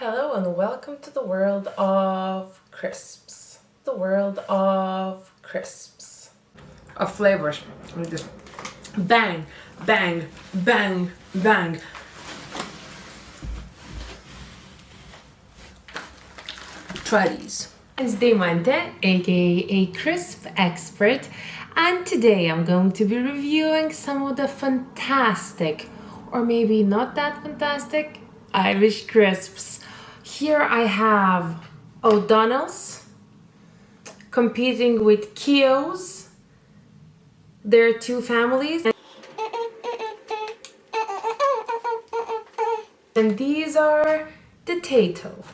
Hello and welcome to the world of crisps. The world of crisps. Of flavors. Just bang, bang, bang, bang. Try these. It's Diamante, aka a crisp expert, and today I'm going to be reviewing some of the fantastic, or maybe not that fantastic, Irish crisps. Here I have O Donnell's competing with Keogh's. There are two families. And these are the Tayto.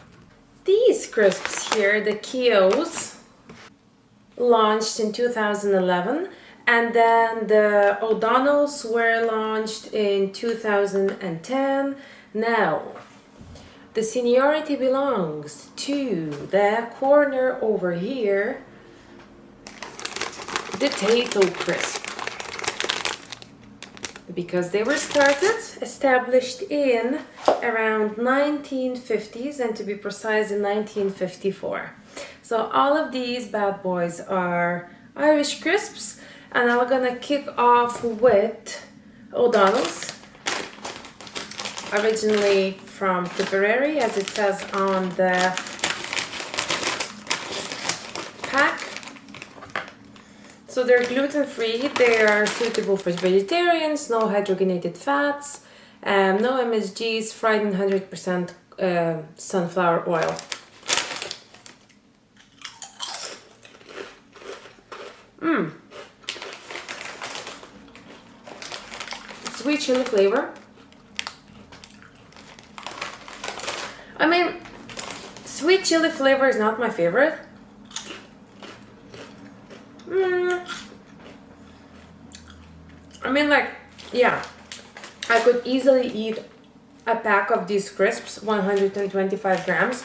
These crisps here, the Keogh's, launched in 2011, and then the O Donnell's were launched in 2010. Now, the seniority belongs to the corner over here, the Tayto crisp, because they were established in around 1950s, and to be precise in 1954. So all of these bad boys are Irish crisps, and I'm gonna kick off with O Donnell's, originally from Tipperary, as it says on the pack. So they're gluten-free, they are suitable for vegetarians, no hydrogenated fats, no MSGs, fried in 100% sunflower oil. Sweet chili flavor. I mean, sweet chili flavor is not my favorite. I mean, like, yeah, I could easily eat a pack of these crisps, 125 grams.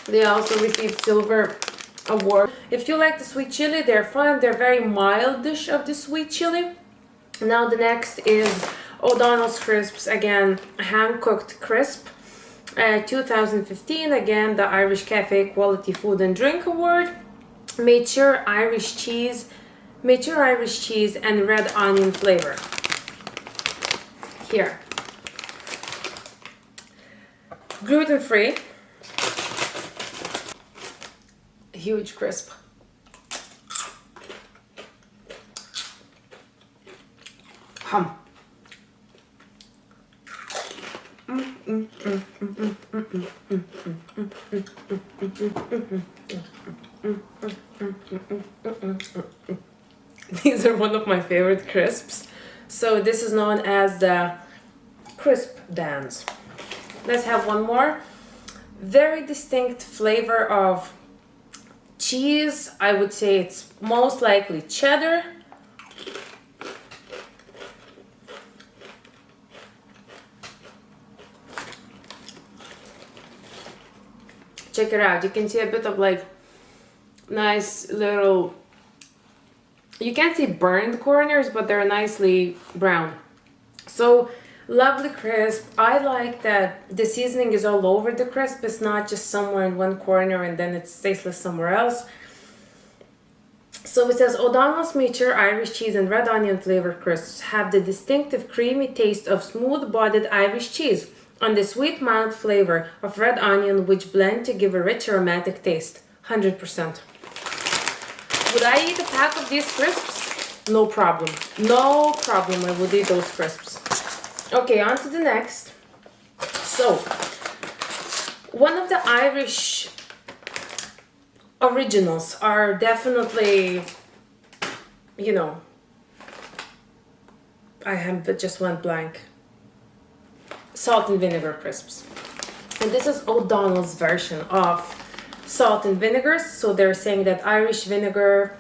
They also received silver award. If you like the sweet chili, they're fine. They're very mild dish of the sweet chili. Now the next is O Donnell's crisps, again hand-cooked crisp, 2015, again the Irish Cafe Quality Food and Drink Award. Mature Irish cheese and red onion flavor. Here, gluten-free, huge crisp. Hum. These are one of my favorite crisps. So this is known as the crisp dance. Let's have one more. Very distinct flavor of cheese. I would say it's most likely cheddar. Check it out. You can see a bit of like nice little, you can't see burned corners, but they're nicely brown. So lovely crisp. I like that the seasoning is all over the crisp. It's not just somewhere in one corner and then it's tasteless somewhere else. So it says O Donnell's mature Irish cheese and red onion flavored crisps have the distinctive creamy taste of smooth-bodied Irish cheese and the sweet mild flavor of red onion, which blend to give a rich aromatic taste. 100%. Would I eat a pack of these crisps? No problem. No problem, I would eat those crisps. Okay, on to the next. So, one of the Irish originals are definitely, you know, I have just went blank. Salt and Vinegar Crisps. And this is O Donnell's version of salt and vinegars. So they're saying that Irish cider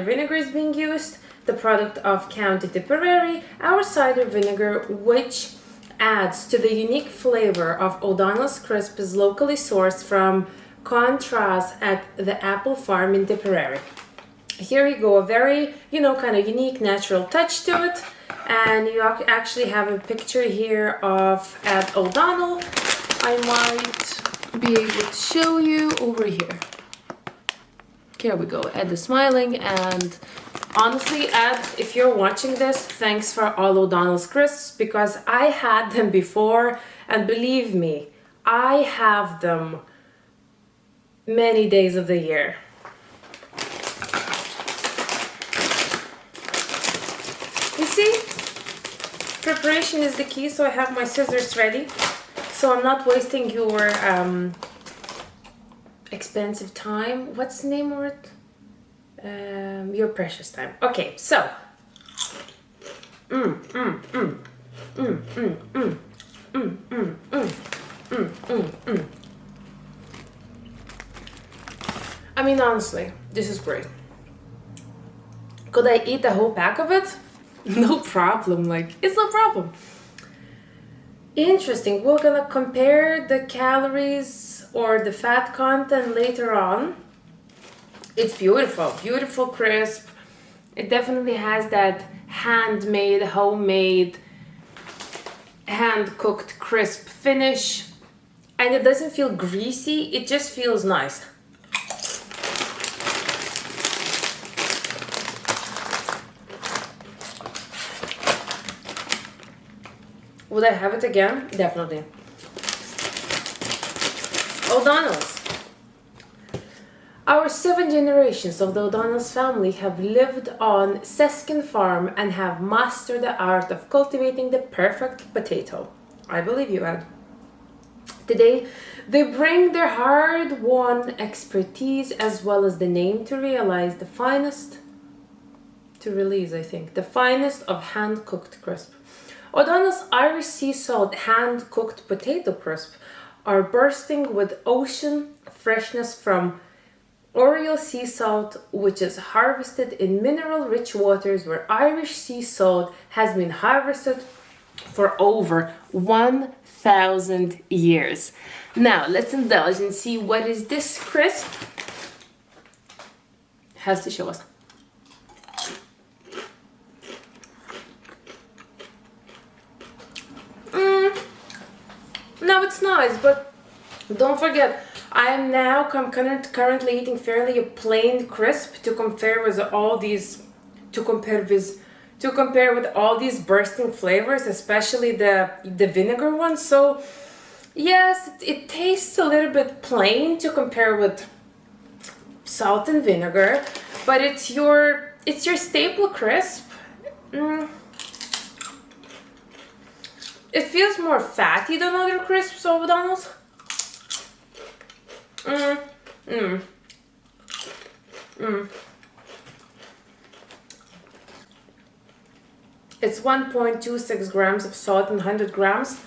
vinegar is being used, the product of County Tipperary, our cider vinegar, which adds to the unique flavor of O Donnell's crisp, is locally sourced from contrast at the apple farm in Tipperary. Here you go, a very, kind of unique natural touch to it. And you actually have a picture here of at O Donnell. I might be able to show you over here. Here we go, Ed is smiling, and honestly, Ed, if you're watching this, thanks for all O Donnell's crisps, because I had them before, and believe me, I have them many days of the year. You see, preparation is the key, so I have my scissors ready, so I'm not wasting your expensive time. What's the name of it? Your precious time. Okay, so I mean, honestly, this is great. Could I eat the whole pack of it? No problem, like, it's no problem. Interesting, we're gonna compare the calories or the fat content later on. It's beautiful, beautiful crisp. It definitely has that handmade, homemade, hand-cooked crisp finish. And it doesn't feel greasy, it just feels nice. Would I have it again? Definitely. O Donnell's. Our 7 generations of the O Donnell's family have lived on Seskin farm and have mastered the art of cultivating the perfect potato. I believe you, Ed. Today, they bring their hard-won expertise as well as the name to realize the finest, the finest of hand-cooked crisp. O Donnell's Irish Sea Salt hand-cooked potato crisp are bursting with ocean freshness from Oriel sea salt, which is harvested in mineral-rich waters where Irish sea salt has been harvested for over 1,000 years. Now, let's indulge and see what is this crisp has to show us. No, it's nice, but don't forget, I am now currently eating fairly a plain crisp to compare with all these, to compare with all these bursting flavors, especially the vinegar one. So yes, it tastes a little bit plain to compare with salt and vinegar, but it's your staple crisp. It feels more fatty than other crisps of Donnell's. It's 1.26 grams of salt and 100 grams.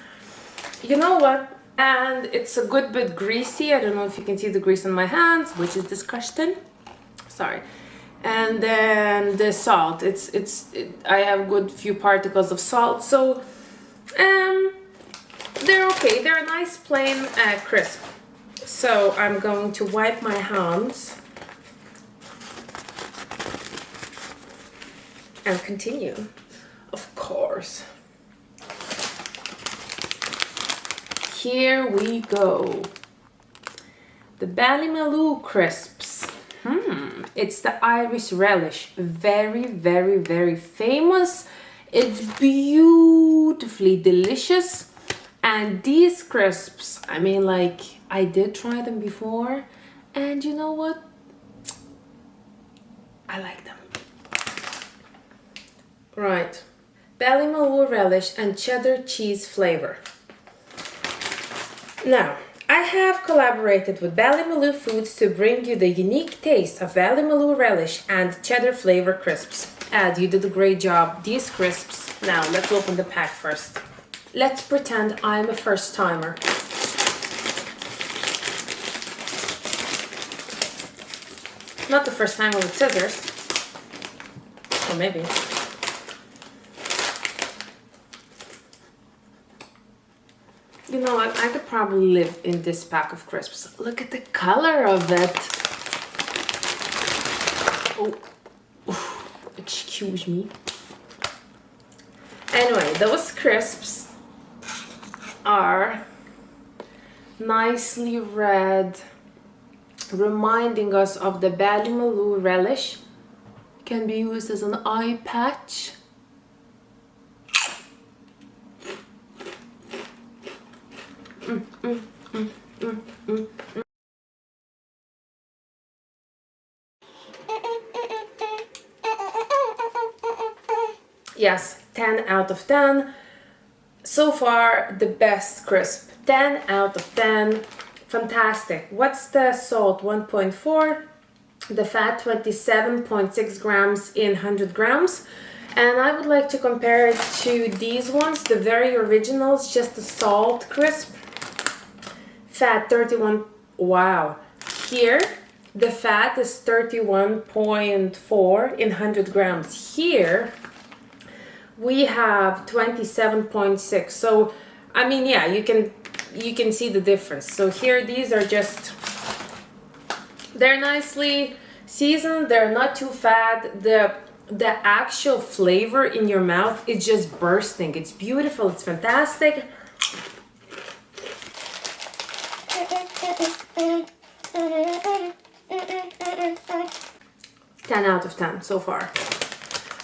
You know what? And it's a good bit greasy. I don't know if you can see the grease on my hands, which is disgusting. Sorry. And then the salt. I have a good few particles of salt, so they're okay. They're a nice plain crisp. So I'm going to wipe my hands and continue. Of course. Here we go. The Ballymaloe Crisps. It's the Irish relish. Very, very, very famous. It's beautifully delicious. And these crisps, I mean, like, I did try them before. And you know what? I like them. Right. Ballymaloe Relish and cheddar cheese flavor. Now, I have collaborated with Ballymaloe Foods to bring you the unique taste of Ballymaloe Relish and cheddar flavor crisps. Ed, you did a great job. These crisps. Now, let's open the pack first. Let's pretend I'm a first timer. Not the first timer with scissors. Or maybe. You know what? I could probably live in this pack of crisps. Look at the color of it. Oh, excuse me. Anyway, those crisps are nicely red, reminding us of the Ballymaloe Relish. Can be used as an eye patch. Yes, 10 out of 10. So far, the best crisp. 10 out of 10. Fantastic. What's the salt? 1.4. The fat, 27.6 grams in 100 grams. And I would like to compare it to these ones, the very originals, just the salt crisp. Fat 31, wow. Here, the fat is 31.4 in 100 grams. Here, we have 27.6. So, I mean, yeah, you can see the difference. So here, these are just, they're nicely seasoned. They're not too fat. The actual flavor in your mouth is just bursting. It's beautiful. It's fantastic. 10 out of 10 so far.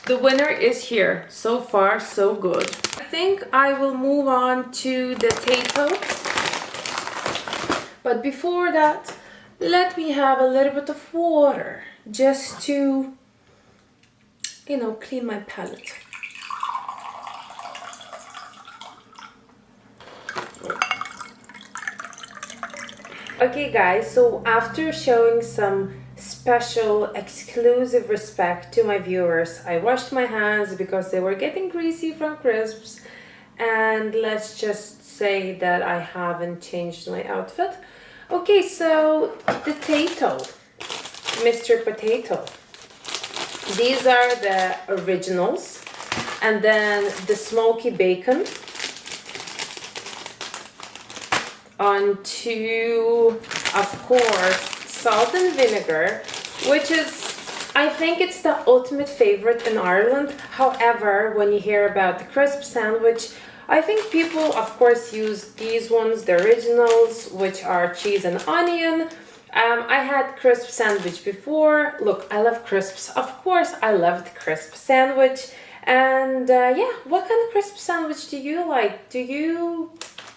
The winner is here. So far, so good. I think I will move on to the Tayto. But before that, let me have a little bit of water just to, you know, clean my palate. Okay guys, so after showing some special exclusive respect to my viewers, I washed my hands because they were getting greasy from crisps, and let's just say that I haven't changed my outfit. Okay, so the Tayto, Mr. Potato. These are the originals, and then the Smokey Bacon. Onto, of course, Salt and Vinegar, which is, I think it's the ultimate favorite in Ireland. However, when you hear about the crisp sandwich, I think people, of course, use these ones, the originals, which are cheese and onion. I had crisp sandwich before. Look, I love crisps. Of course, I love the crisp sandwich. And yeah, what kind of crisp sandwich do you like? Do you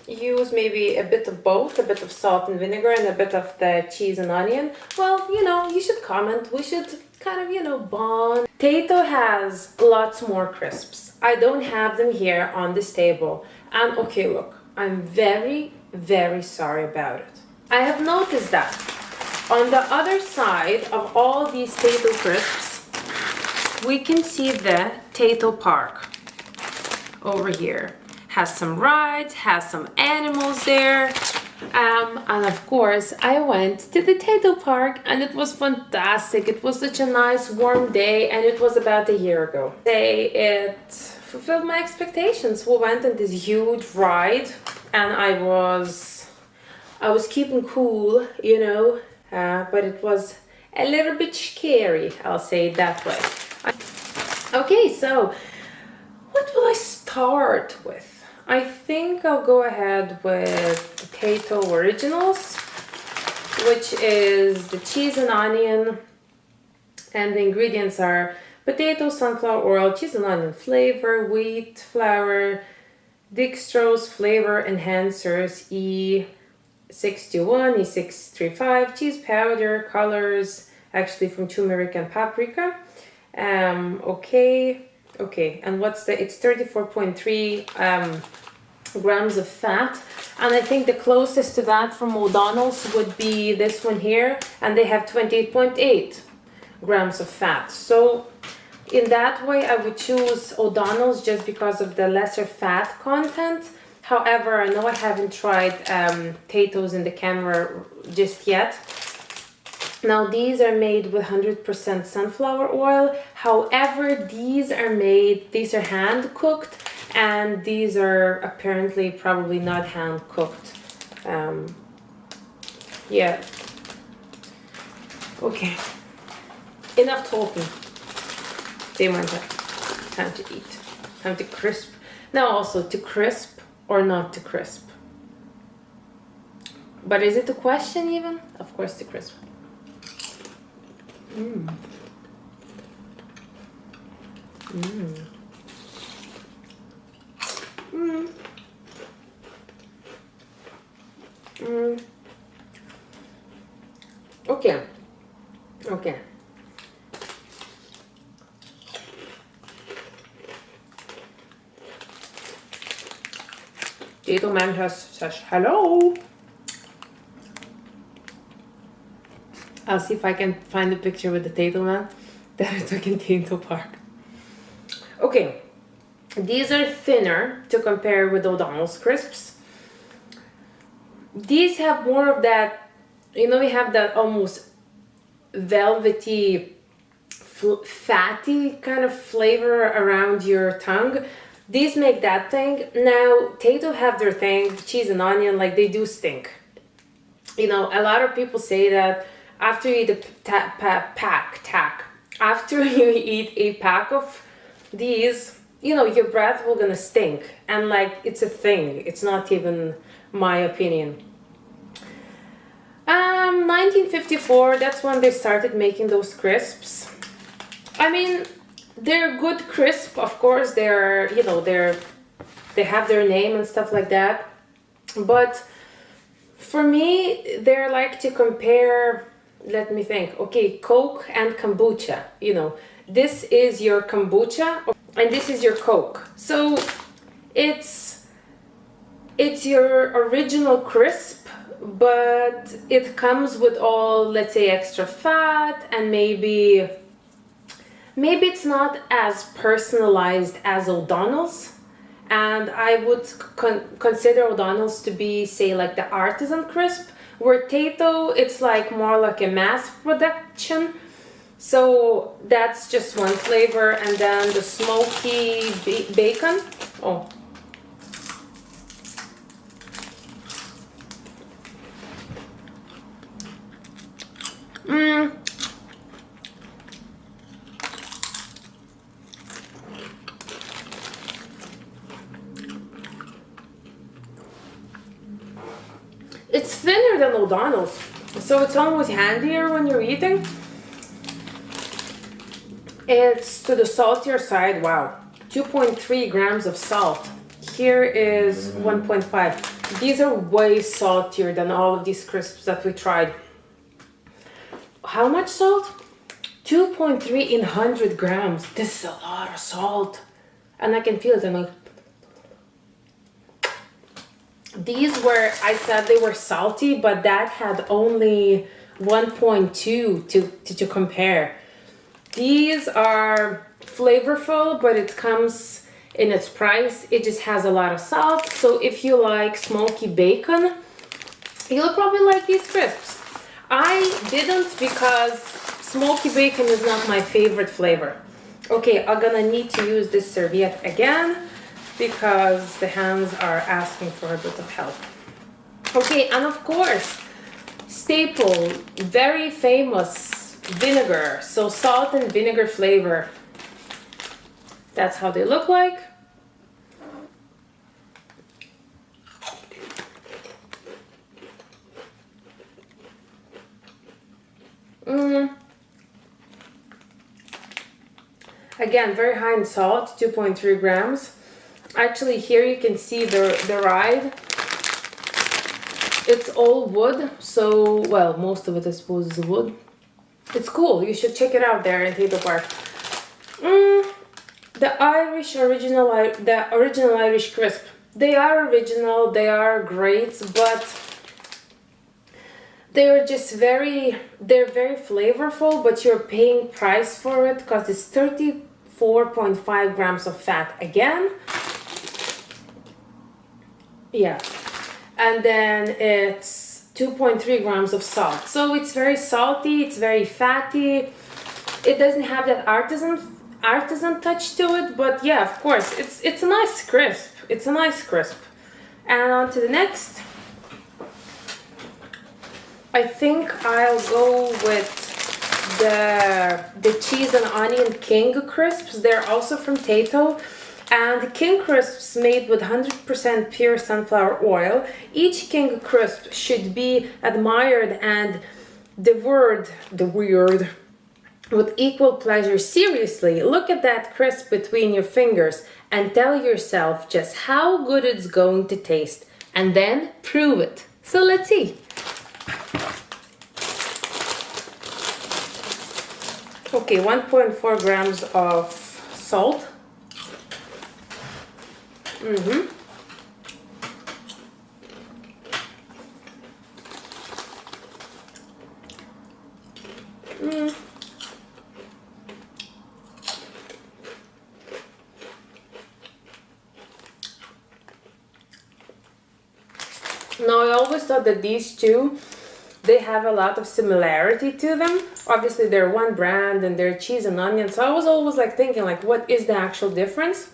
use maybe a bit of both, a bit of salt and vinegar and a bit of the cheese and onion? Well, you know, you should comment. We should kind of, you know, bond. Tayto has lots more crisps. I don't have them here on this table. And okay, look, I'm very, very sorry about it. I have noticed that on the other side of all these Tayto crisps, we can see the Tayto Park over here. Has some rides, has some animals there. And of course, I went to the Tayto Park and it was fantastic. It was such a nice warm day and it was about a year ago. It fulfilled my expectations. We went on this huge ride and I was keeping cool, you know, but it was a little bit scary, I'll say it that way. Okay, so what will I start with? I think I'll go ahead with the Tayto Originals, which is the cheese and onion, and the ingredients are potato, sunflower oil, cheese and onion flavor, wheat flour, dextrose flavor enhancers, E621, E635, cheese powder, colors, actually from turmeric and paprika. Okay, and what's it's 34.3 grams of fat, and I think the closest to that from O Donnell's would be this one here, and they have 28.8 grams of fat. So in that way I would choose O Donnell's just because of the lesser fat content. However, I know I haven't tried Taytos in the camera just yet. Now these are made with 100% sunflower oil. However, these are hand cooked, And these are apparently probably not hand cooked. Yeah. Okay. Enough talking. They went time to eat. Time to crisp. Now also to crisp or not to crisp. But is it a question even? Of course to crisp. Mmm. Mmm. Mmm. Mmm. Okay. Okay. Tayto man says hello. I'll see if I can find a picture with the Tayto man that I took in Tayto Park. Okay, these are thinner to compare with O Donnell's crisps. These have more of that, you know, we have that almost velvety, fatty kind of flavor around your tongue. These make that thing. Now, Tayto have their thing, cheese and onion, like they do stink. You know, a lot of people say that after you eat after you eat a pack of these, you know, your breath will gonna stink. And like, it's a thing. It's not even my opinion. 1954, that's when they started making those crisps. I mean, they're good crisp, of course. They're, you know, they have their name and stuff like that. But for me, they're like to compare, let me think. Okay, Coke and kombucha. You know, this is your kombucha and this is your Coke. So it's your original crisp, but it comes with all, let's say, extra fat, and maybe it's not as personalized as O Donnell's. And I would consider O Donnell's to be, say, like the artisan crisp, where Tayto, it's like more like a mass production. So that's just one flavor. And then the Smokey Bacon. Oh. It's thinner than O Donnell's, so it's almost handier when you're eating. It's to the saltier side. Wow, 2.3 grams of salt. Here is 1.5. These are way saltier than all of these crisps that we tried. How much salt? 2.3 in 100 grams. This is a lot of salt. And I can feel it. I'm like, these were, I said they were salty, but that had only 1.2 to compare. These are flavorful, but it comes in its price. It just has a lot of salt. So if you like smoky bacon, you'll probably like these crisps. I didn't, because smoky bacon is not my favorite flavor. Okay, I'm gonna need to use this serviette again because the hands are asking for a bit of help. Okay, and of course, staple, very famous vinegar. So salt and vinegar flavor. That's how they look like. Again, very high in salt, 2.3 grams. Actually, here you can see the ride. It's all wood, so, well, most of it I suppose is wood. It's cool, you should check it out there in Tayto Park. The original Irish crisp. They are original, they are great, but they're very flavorful, but you're paying price for it because it's 34.5 grams of fat again. Yeah. And then it's 2.3 grams of salt. So it's very salty, it's very fatty. It doesn't have that artisan artisan touch to it, but yeah, of course, it's a nice crisp. It's a nice crisp. And on to the next. I think I'll go with the cheese and onion Kinga crisps. They're also from Tayto. And the King crisps made with 100% pure sunflower oil. Each King crisp should be admired and devoured with equal pleasure. Seriously, look at that crisp between your fingers and tell yourself just how good it's going to taste. And then prove it. So let's see. Okay, 1.4 grams of salt. Now, I always thought that these two, they have a lot of similarity to them. Obviously, they're one brand and they're cheese and onion. So I was always like thinking like, what is the actual difference?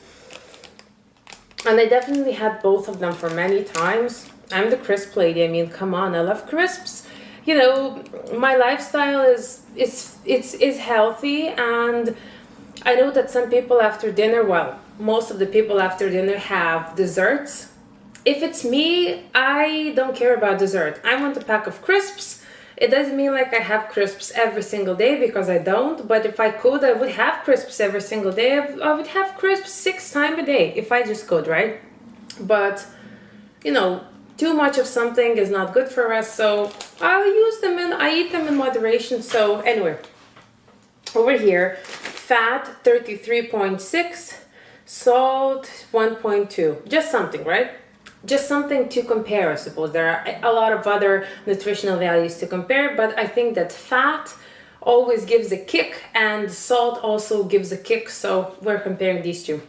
And I definitely had both of them for many times. I'm the crisp lady. I mean, come on, I love crisps. You know, my lifestyle is healthy, and I know that some people after dinner, well, most of the people after dinner have desserts. If it's me, I don't care about dessert. I want a pack of crisps. It doesn't mean like I have crisps every single day, because I don't. But if I could, I would have crisps every single day. I would have crisps 6 times a day if I just could, right? But, you know, too much of something is not good for us. So I'll use them and I eat them in moderation. So anyway, over here, fat 33.6, salt 1.2, just something, right? Just something to compare, I suppose. There are a lot of other nutritional values to compare, but I think that fat always gives a kick and salt also gives a kick, so we're comparing these two.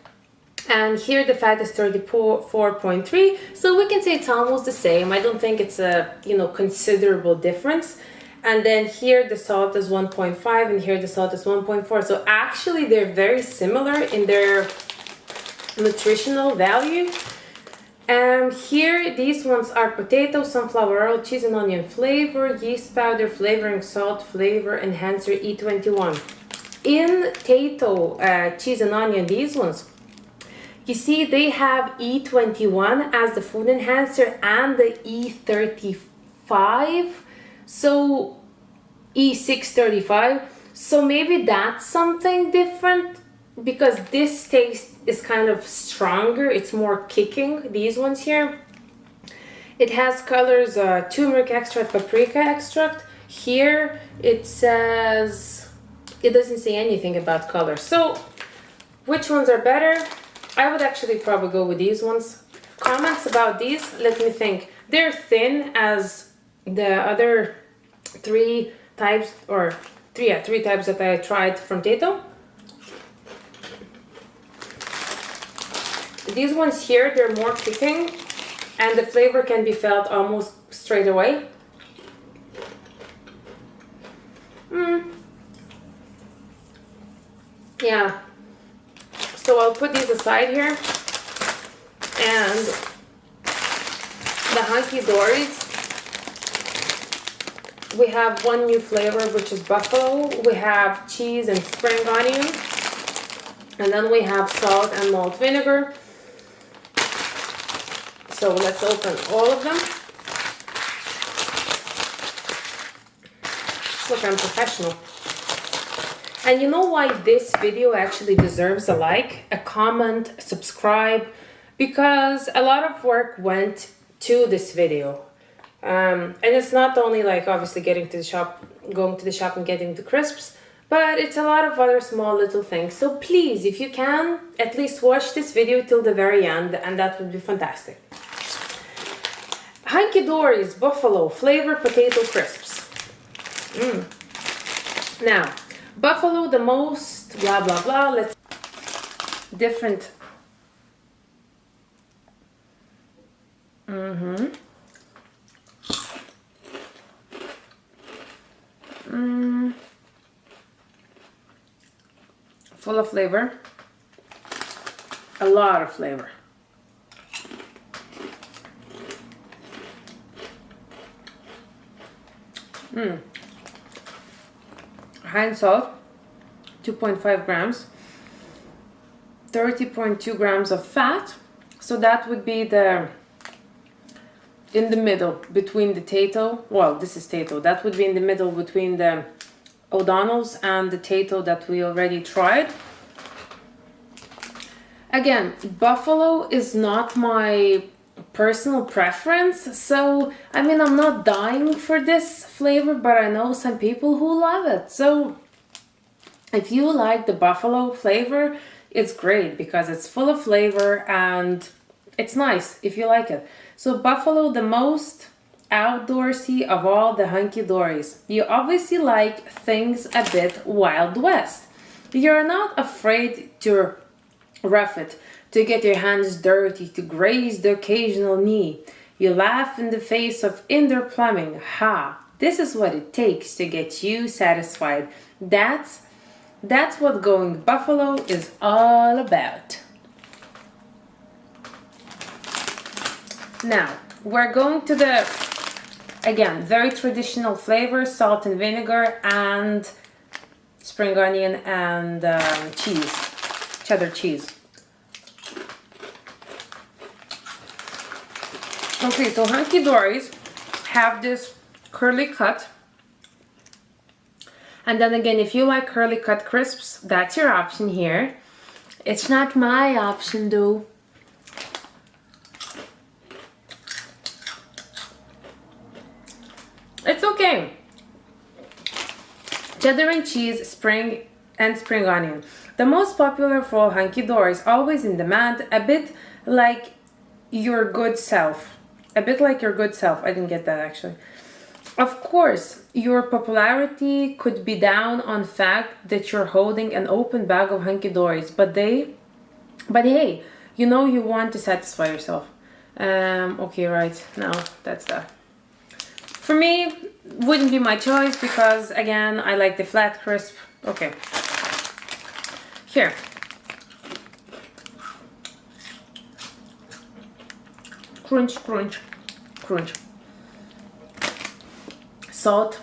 And here the fat is 34.3, so we can say it's almost the same. I don't think it's a, you know, considerable difference. And then here the salt is 1.5 and here the salt is 1.4. So actually they're very similar in their nutritional value. And here, these ones are potato, sunflower oil, cheese and onion flavor, yeast powder, flavoring salt, flavor enhancer, E21. In Tayto cheese and onion, these ones, you see they have E21 as the food enhancer and the E35, so E635. So maybe that's something different, because this taste is kind of stronger, it's more kicking, these ones here. It has colors, turmeric extract, paprika extract. Here it says, it doesn't say anything about color. So which ones are better? I would actually probably go with these ones. Comments about these, let me think. They're thin as the other three types that I tried from Tayto. These ones here, they're more kicking and the flavor can be felt almost straight away. Yeah. So I'll put these aside here. And the Hunky Dories, we have one new flavor, which is buffalo. We have cheese and spring onion. And then we have salt and malt vinegar. So let's open all of them. Look, I'm professional. And you know why this video actually deserves a like, a comment, subscribe? Because a lot of work went to this video. And it's not only like obviously getting to the shop, going to the shop and getting the crisps, but it's a lot of other small little things. So please, if you can, at least watch this video till the very end, and that would be fantastic. Hunky Dory's Buffalo Flavor Potato Crisps. Now, buffalo the most, blah blah blah, let's different. full of flavor. A lot of flavor. High in salt, 2.5 grams, 30.2 grams of fat. So that would be in the middle between the Tayto. Well, this is Tayto. That would be in the middle between the O Donnell's and the Tayto that we already tried. Again, buffalo is not my personal preference, so I mean, I'm not dying for this flavor, but I know some people who love it. So if you like the buffalo flavor, it's great because it's full of flavor and it's nice if you like it. So buffalo, the most outdoorsy of all the Hunky Dories. You obviously like things a bit Wild West. You're not afraid to rough it, to get your hands dirty, to graze the occasional knee. You laugh in the face of indoor plumbing. Ha! This is what it takes to get you satisfied. That's what going buffalo is all about. Now, we're going to the, again, very traditional flavors, salt and vinegar and spring onion and cheese. Cheddar cheese. Okay, so Hunky Dories have this curly cut. And then again, if you like curly cut crisps, that's your option here. It's not my option though. It's okay. Cheddar and cheese, spring onion. The most popular for all Hunky Dories, always in demand, a bit like your good self. A bit like your good self. I didn't get that actually. Of course, your popularity could be down on fact that you're holding an open bag of Hunky Dories, but hey, you know you want to satisfy yourself. Okay, right, now that's that. For me, wouldn't be my choice because again, I like the flat crisp. Okay. Here. Crunch, crunch, crunch. Salt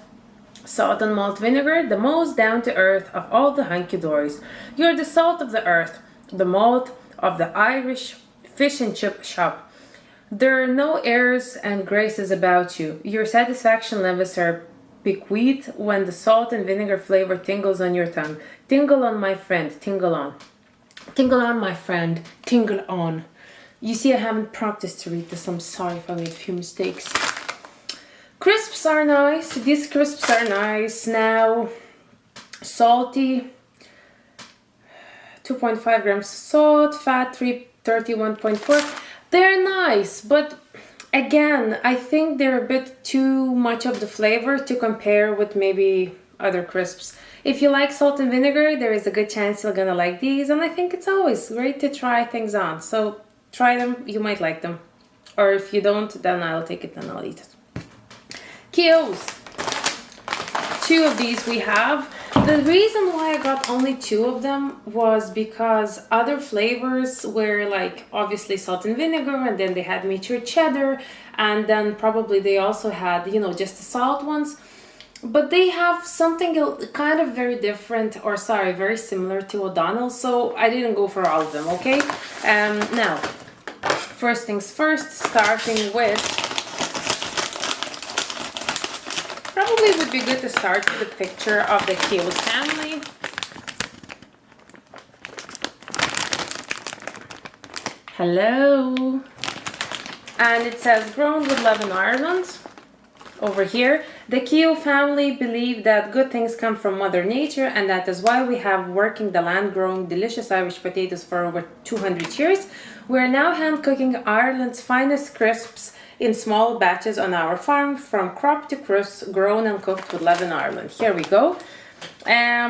and malt vinegar, the most down to earth of all the Hunky Dories. You're the salt of the earth, the malt of the Irish fish and chip shop. There are no airs and graces about you. Your satisfaction levels are bequeathed when the salt and vinegar flavor tingles on your tongue. Tingle on, my friend, tingle on. Tingle on, my friend, tingle on. You see, I haven't practiced to read this. I'm sorry if I made a few mistakes. Crisps are nice. These crisps are nice. Now, salty, 2.5 grams salt, fat 31.4. They're nice, but again, I think they're a bit too much of the flavor to compare with maybe other crisps. If you like salt and vinegar, there is a good chance you're gonna like these, and I think it's always great to try things on. So try them, you might like them. Or if you don't, then I'll take it and I'll eat it. Keogh's. 2 of these we have. The reason why I got only 2 of them was because other flavors were like obviously salt and vinegar, and then they had matured cheddar, and then probably they also had, you know, just the salt ones. But they have something kind of very different, or sorry, very similar to O Donnell, so I didn't go for all of them, okay? Now, first things first, starting with, probably would be good to start with a picture of the Keogh family. Hello. And it says, grown with love in Ireland. Over here, the Keogh family believe that good things come from Mother Nature, and that is why we have working the land growing delicious Irish potatoes for over 200 years. We are now hand cooking Ireland's finest crisps in small batches on our farm, from crop to crisps, grown and cooked with love in Ireland. Here we go.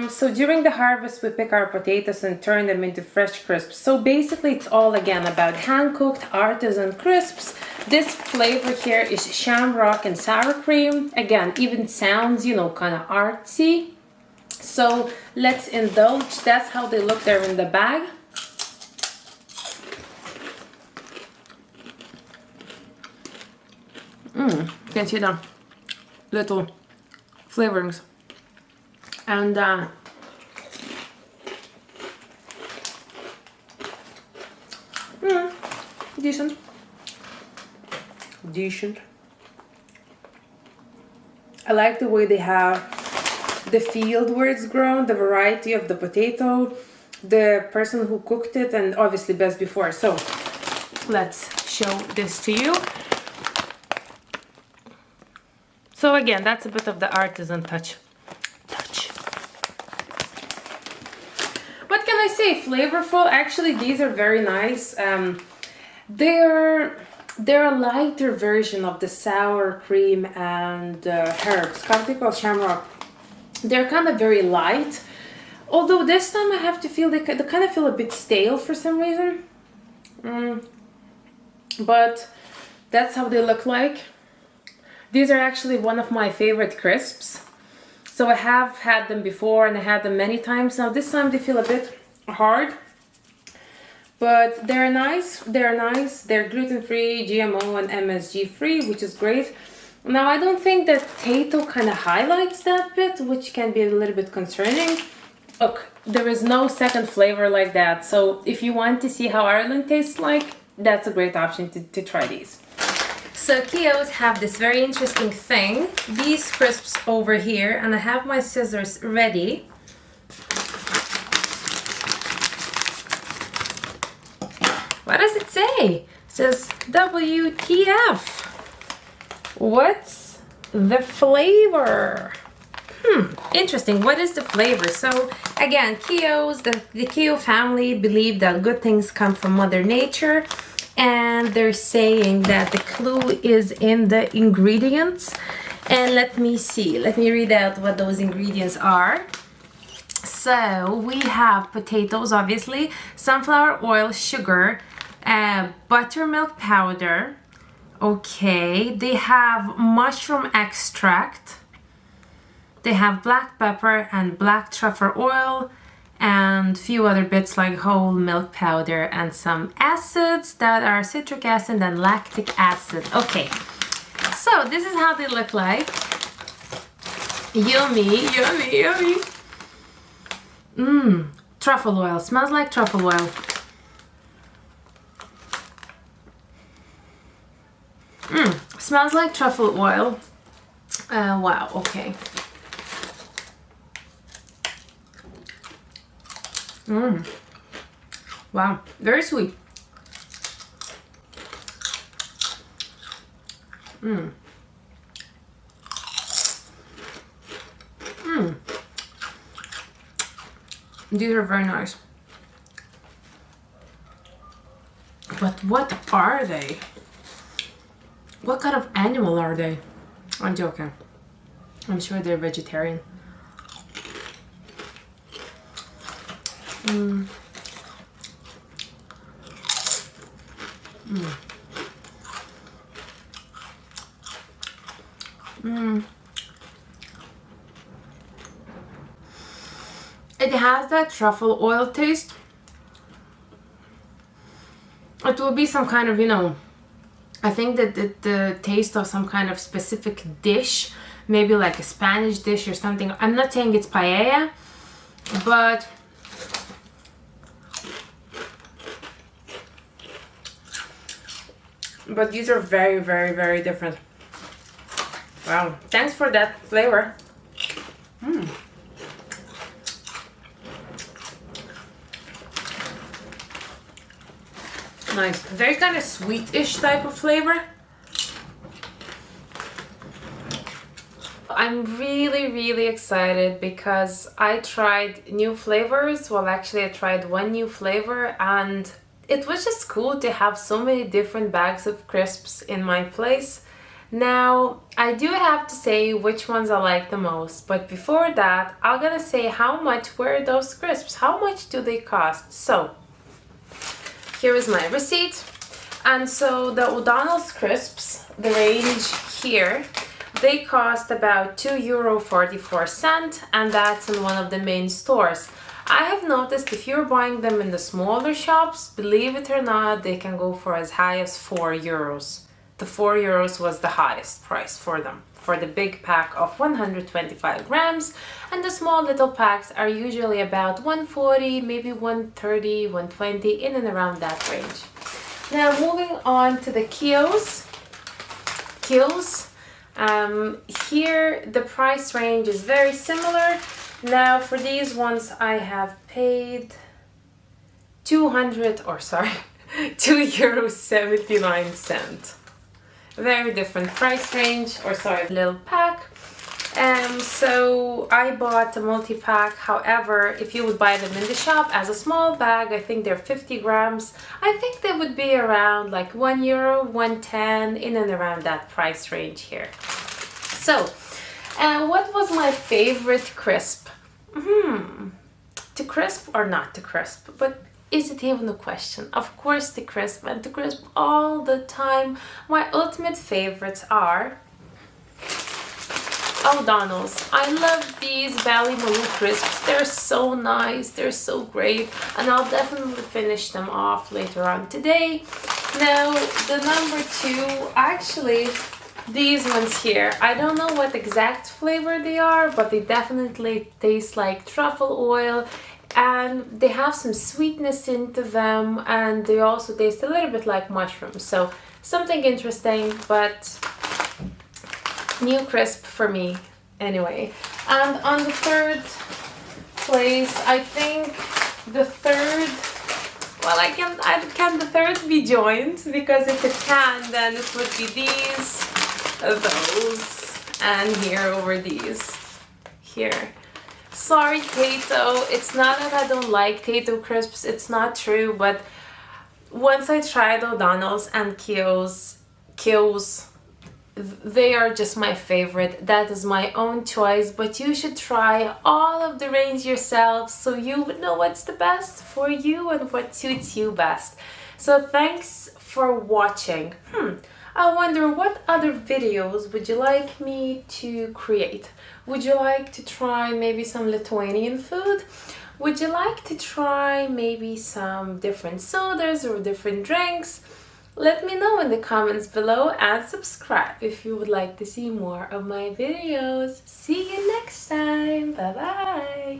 So during the harvest, we pick our potatoes and turn them into fresh crisps. So basically, it's all again about hand-cooked artisan crisps. This flavor here is shamrock and sour cream. Again, even sounds, you know, kind of artsy. So let's indulge. That's how they look there in the bag. You can see the little flavorings. And decent. Decent. I like the way they have the field where it's grown, the variety of the potato, the person who cooked it, and obviously best before. So let's show this to you. So again, that's a bit of the artisan touch. What can I say? Flavorful. Actually, these are very nice. They're a lighter version of the sour cream and herbs, called Shamrock. They're kind of very light. Although this time I have to feel they kind of feel a bit stale for some reason. But that's how they look like. These are actually one of my favorite crisps. So I have had them before and I had them many times. Now this time they feel a bit hard. But they're nice. They're nice. They're gluten-free, GMO and MSG-free, which is great. Now I don't think that Tayto kind of highlights that bit, which can be a little bit concerning. Look, there is no second flavor like that. So if you want to see how Ireland tastes like, that's a great option to try these. So Keogh's have this very interesting thing. These crisps over here, and I have my scissors ready. What does it say? It says WTF. What's the flavor? Interesting. What is the flavor? So again, Keogh's, the Keogh family believe that good things come from Mother Nature, and they're saying that the clue is in the ingredients. And let me see. Let me read out what those ingredients are. So we have potatoes, obviously, sunflower oil, sugar, buttermilk powder. Okay, they have mushroom extract. They have black pepper and black truffle oil and a few other bits like whole milk powder and some acids that are citric acid and lactic acid. Okay, so this is how they look like. Yummy, yummy, yummy. Truffle oil. Smells like truffle oil. Smells like truffle oil. Wow, okay. Wow, very sweet. These are very nice. But what are they? What kind of animal are they? I'm joking. I'm sure they're vegetarian. It has that truffle oil taste. It will be some kind of, you know, I think that the taste of some kind of specific dish, maybe like a Spanish dish or something. I'm not saying it's paella, but these are very, very, very different. Wow, thanks for that flavor. Nice, very kind of sweetish type of flavor. I'm really, really excited because I tried new flavors. Well, actually I tried one new flavor and it was just cool to have so many different bags of crisps in my place. Now, I do have to say which ones I like the most, but before that, I'm gonna say how much were those crisps? How much do they cost? So, here is my receipt. And so the O Donnell's crisps, the range here, They cost about €2.44, and that's in one of the main stores. I have noticed if you're buying them in the smaller shops, believe it or not, they can go for as high as €4. The €4 was the highest price for them, for the big pack of 125 grams, and the small little packs are usually about 140, maybe 130, 120, in and around that range. Now moving on to the Keoghs. Here the price range is very similar. Now for these ones I have paid €2.79. Very different price range, little pack. So I bought a multi-pack. However, if you would buy them in the shop as a small bag, I think they're 50 grams. I think they would be around like €1, $1.10, in and around that price range here. So, what was my favorite crisp? To crisp or not to crisp? But is it even a question? Of course the crisp, and to crisp all the time. My ultimate favorites are O Donnell's. I love these Ballymaloe Crisps. They're so nice, they're so great, and I'll definitely finish them off later on today. Now the number 2, actually these ones here, I don't know what exact flavor they are, but they definitely taste like truffle oil, and they have some sweetness into them, and they also taste a little bit like mushrooms. So something interesting, but new crisp for me anyway. And on the third place, I think the third, well, can the third be joined? Because if it can, then it would be these, those, and here over these. Here. Sorry, Tayto. It's not that I don't like Tayto crisps. It's not true, but once I tried O Donnell's and Keogh's, they are just my favorite. That is my own choice, but you should try all of the range yourself so you would know what's the best for you and what suits you best. So thanks for watching. I wonder, what other videos would you like me to create? Would you like to try maybe some Lithuanian food? Would you like to try maybe some different sodas or different drinks? Let me know in the comments below, and subscribe if you would like to see more of my videos. See you next time. Bye bye.